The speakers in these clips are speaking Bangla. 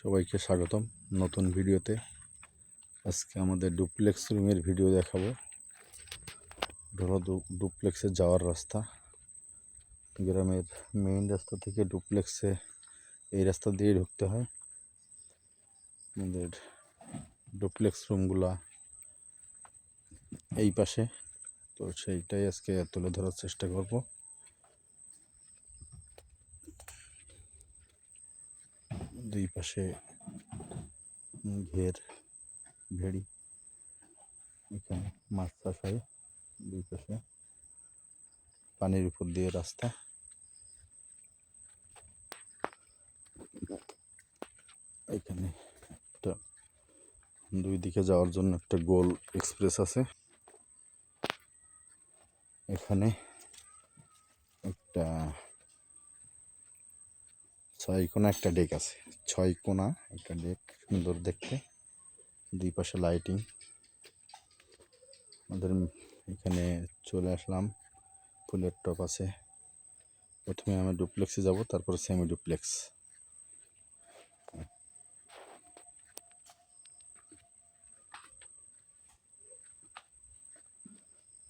সবাইকে স্বাগতম নতুন ভিডিওতে। আজকে আমাদের ডুপ্লেক্স রুমের ভিডিও দেখাবো। হলো ডুপ্লেক্সে যাওয়ার রাস্তা। গ্রামের মেইন রাস্তা থেকে ডুপ্লেক্সে এই রাস্তা দিয়ে ঢুকতে হয়। আমাদের ডুপ্লেক্স রুমগুলা এই পাশে, তো সেইটাই আজকে তুলে ধরার চেষ্টা করব। দুই পাশে ভেড়ি, এখানে মাছ চাষ হয়। দুই পাশে পানির উপর দিয়ে রাস্তা। এখানে একটা দুই দিকে যাওয়ার জন্য একটা গোল এক্সপ্রেস আছে। এখানে একটা 6 কোণা একটা ডেক আছে। 6 কোণা একটা ডেক, সুন্দর দেখতে। দুই পাশে লাইটিং। আমাদের এখানে চলে আসলাম। ফুলের টপ আছে। প্রথমে আমি ডুপ্লেক্সে যাব, তারপর সেমি ডুপ্লেক্স।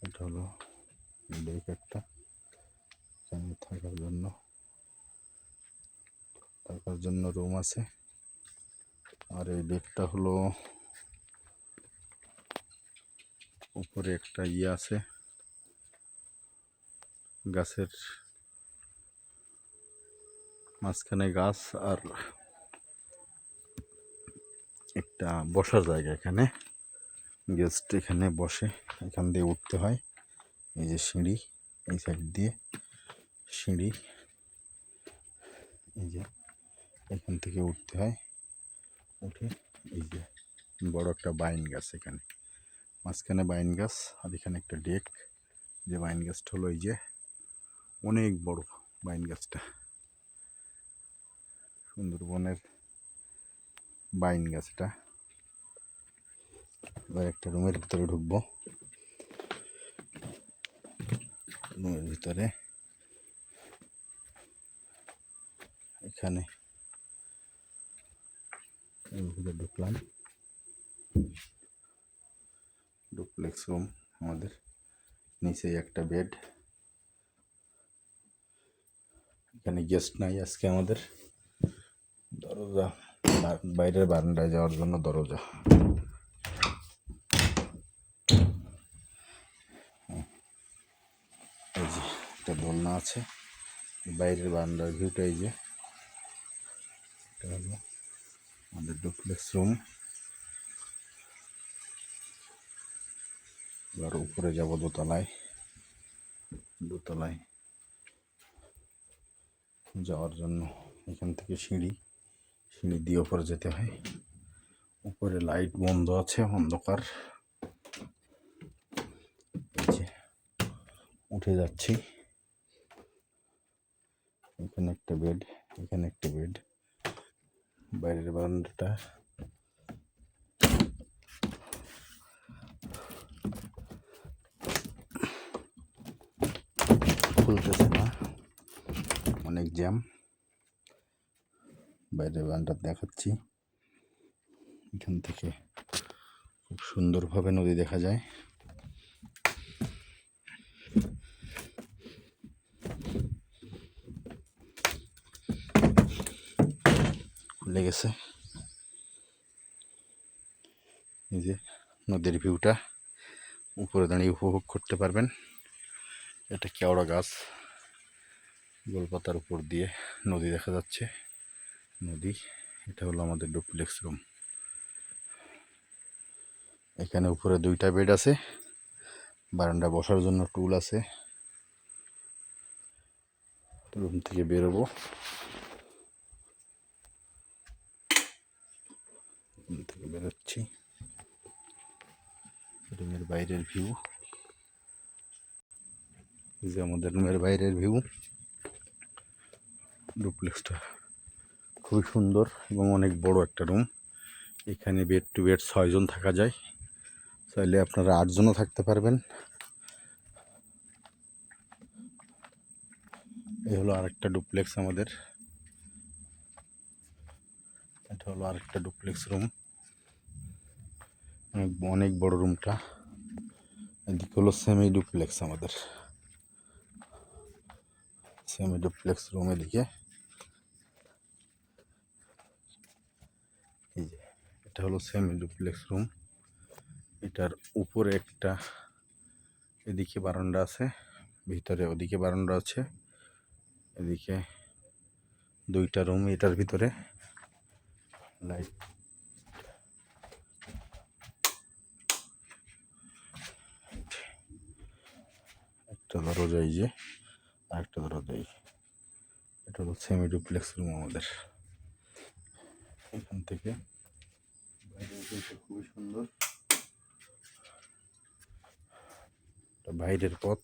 এটা হলো ডেক একটা, এখানে থাকার জন্য রুম আছে। আর এই ডেকটা হলো উপরে একটা আছে, গাছের মাঝখানে গাছ আর একটা বসার জায়গা। এখানে গেস্ট এখানে বসে, এখান দিয়ে উঠতে হয়। এই যে সিঁড়ি, এই সাইড দিয়ে সিঁড়ি, এই যে এখান থেকে উঠতে হয়। উঠে এই যে বড় একটা বাইন গাছ, এখানে মাঝখানে বাইন গাছ, আর এখানে একটা ডেক। যে বাইন গাছটা হলো এই যে অনেক বড় বাইন গাছটা, সুন্দরবনের বাইন গাছটা। এবার একটা রুমের ভিতরে ঢুকবো। রুমের ভিতরে এখানে ঢুকলাম। ডুপ্লেক্স রুম আমাদের, নিচে একটা বেড। এখানে গেস্ট নাই আজকে আমাদের। দরজা, বাইরের বারান্দায় যাওয়ার জন্য দরজা। এই যে একটা দোলনা আছে। বাইরের বারান্দার ভিউটা এই যে, এটা হলো আমাদের ডুপ্লেক্স রুম। এবার উপরে যাব দোতলায়। যাওয়ার জন্য এখান থেকে সিঁড়ি দিয়ে উপরে যেতে হয়। উপরে লাইট বন্ধ আছে, অন্ধকার। উঠে যাচ্ছি। এখানে একটা বেড, এখানে একটা বেড। বাইরের বারান্দাটা খুলতেছে না, অনেক জ্যাম। বাইরের বারান্দা দেখাচ্ছি। এখান থেকে খুব সুন্দরভাবে নদী দেখা যায়। খুলে গেছে। এই যে নদীর ভিউটা উপরে দাঁড়িয়ে উপভোগ করতে পারবেন। এটা কেওড়া গাছ, গোলপাতার উপর দিয়ে নদী দেখা যাচ্ছে। নদী, এটা হলো আমাদের ডুপ্লেক্স রুম। এখানে উপরে 2টা বেড আছে, বারান্দা বসার জন্য টুল আছে। রুম থেকে বেরোবো। রুম থেকে বেরোচ্ছি। রুমের বাইরের ভিউ, এই যে আমাদের রুমের বাইরের ভিউ। ডুপ্লেক্সটা খুবই সুন্দর এবং অনেক বড় একটা রুম। এখানে বেড টু বেড 6 জন থাকা যায়। চাইলে আপনারা 8 জনও থাকতে পারবেন। এই হলো আরেকটা ডুপ্লেক্স আমাদের। এটা হলো আরেকটা ডুপ্লেক্স রুম, অনেক বড় রুমটা। এদিকে হলো সেমি ডুপ্লেক্স, আমাদের সেমি ডুপ্লেক্স রুম এদিকে। এই যে এটা হলো সেমি ডুপ্লেক্স রুম, এটার উপরে একটা এদিকে বারান্দা আছে, ভিতরে ওদিকে বারান্দা আছে, এদিকে দুইটা রুম, এটার ভিতরে লাইট একটা দরজা, এই যে আরেকটা দরজা। এটা হলো সেমি ডুপ্লেক্স রুম আমাদের। এখান থেকে খুবই সুন্দর বাইরের পথ।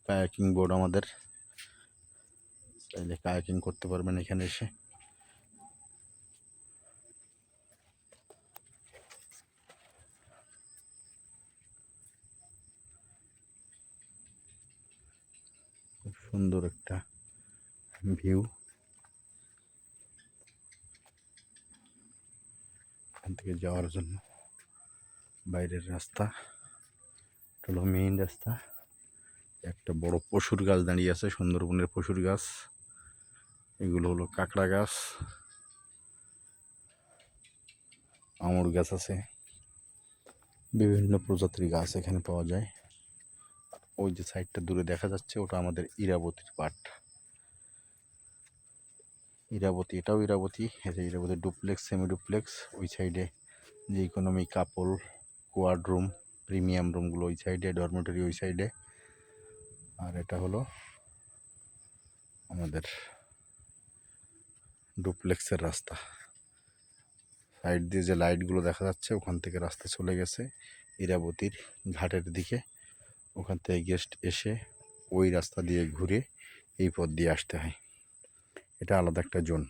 কায়াকিং বোর্ড আমাদের, চাইলে কায়াকিং করতে পারবেন এখানে এসে। খুব সুন্দর একটা ভিউ। এখান থেকে যাওয়ার জন্য বাইরের রাস্তা, এটা হলো মেইন রাস্তা। একটা বড় পশুর গাছ দাঁড়িয়ে আছে, সুন্দরবনের পশুর গাছ। এগুলো হলো কাঁকড়া গাছ, আমড় গাছ আছে, বিভিন্ন প্রজাতির গাছ এখানে পাওয়া যায়। ওই যে সাইডটা দূরে দেখা যাচ্ছে, ওটা আমাদের ইরাবতীর পাট। ইরাবতী, এটাও ইরাবতী, এটা ইরাবতী ডুপ্লেক্স, সেমি ডুপ্লেক্স। ওই সাইডে যে ইকোনমি, কাপল, কোয়াড রুম, প্রিমিয়াম রুমগুলো ওই সাইডে, ডরমেটরি ওই সাইডে। আর এটা হলো আমাদের ডুপ্লেক্সের রাস্তা। সাইড দিয়ে যে লাইটগুলো দেখা যাচ্ছে, ওখান থেকে রাস্তা চলে গেছে ইরাবতীর ঘাটের দিকে। ওখান থেকে গেস্ট এসে ওই রাস্তা দিয়ে ঘুরে এই পথ দিয়ে আসতে হয়। এটা আলাদা একটা জোন।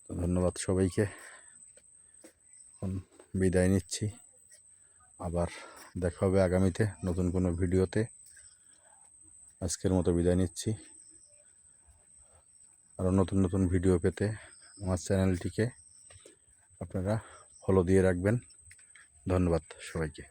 তো ধন্যবাদ সবাইকে, এখন বিদায় নিচ্ছি। আবার দেখা হবে আগামীতে নতুন কোনো ভিডিওতে। আজকের মতো বিদায় নিচ্ছি। আরও নতুন নতুন ভিডিও পেতে আমার চ্যানেলটিকে আপনারা ফলো দিয়ে রাখবেন। ধন্যবাদ সবাইকে।